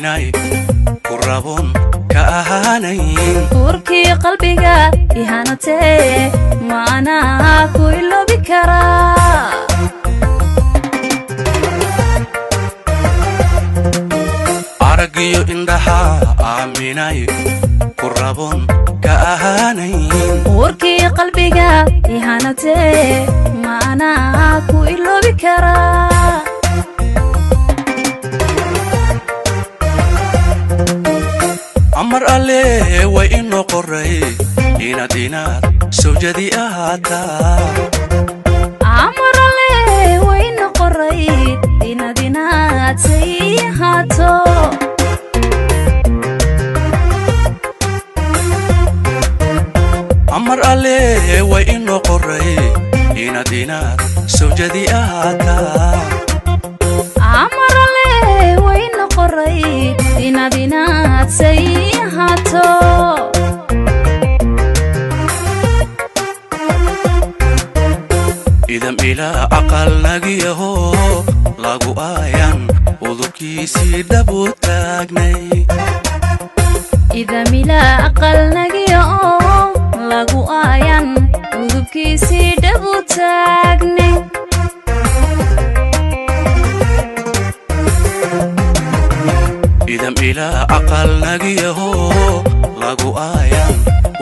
aaminay kurabon ka ahaanayn urkii qalbiga ihanatee maana ku iloobi karaa aragiyo indhaha aaminay kurabon ka ahaanayn urkii qalbiga ihanatee maana ku iloobi karaa amar alle way inoo qoray inaad sawjadi ahaataa amar alle way inoo qoray inaad say ahaato amar alle way inoo qoray inaad sawjadi ahaataa amar alle way inoo qoray inaad say ahaato idam ilaa aqal nagiyaho lagu aayan udubkiisii dhabu taagnay idam ilaa aqal nagiyaho lagu aayan udubkiisii dhabu taagnay idam ilaa aqal nagiyaho lagu aayan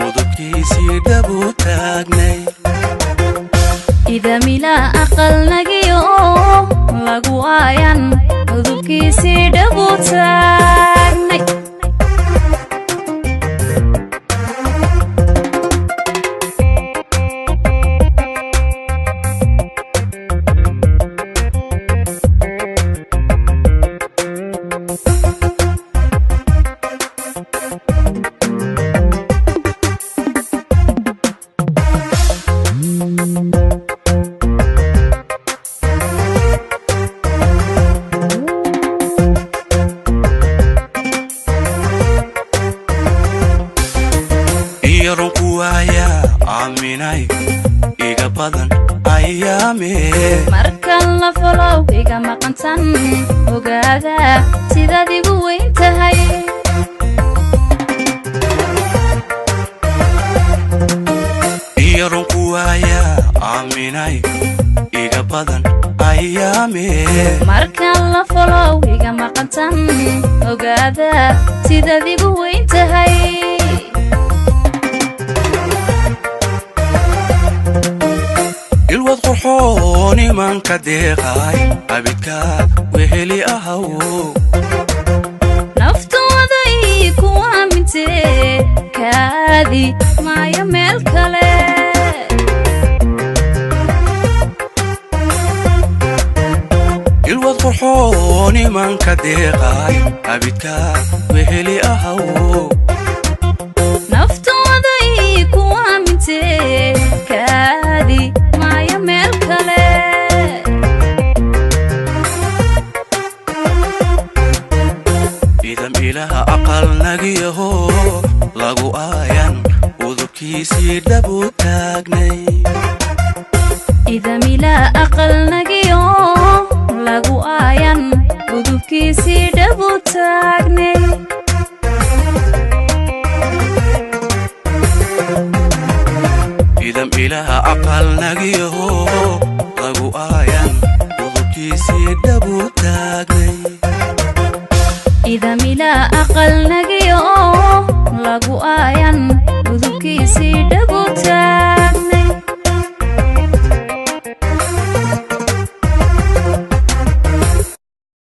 udubkiisii dhabu taagnay idam ilaa aqal nagiyaho lagu aayan udubkiisii dhabu taagnay aaminay iga badan ayaame markan la folow iga maqantan ogaada sidaad igu weyn tahay iyaron ku waaya aaminay iga badan ayaame markan la folow iga maqantan ogaada sidaad igu weyn tahay ilwad qurxoon imanka deeqay abidka weheli ahaw naftooday ku aamintee kaadi maayo meel kale ilwad qurxoon imanka deeqay abidka weheli ahaw naftooday ku aamintee kaadi maayo meel kale idam ilaha aqal nagiyaho lagu aayan udubkiisii dhabu taagnay idam ilaa aqal nagiyaho lagu aayan udubkiisii dhabu taagnay idam ilaha aqal nagiyaho lagu aayan udubkiisii dhabu taagnay idam ilaa aqal nagiyaho lagu aayan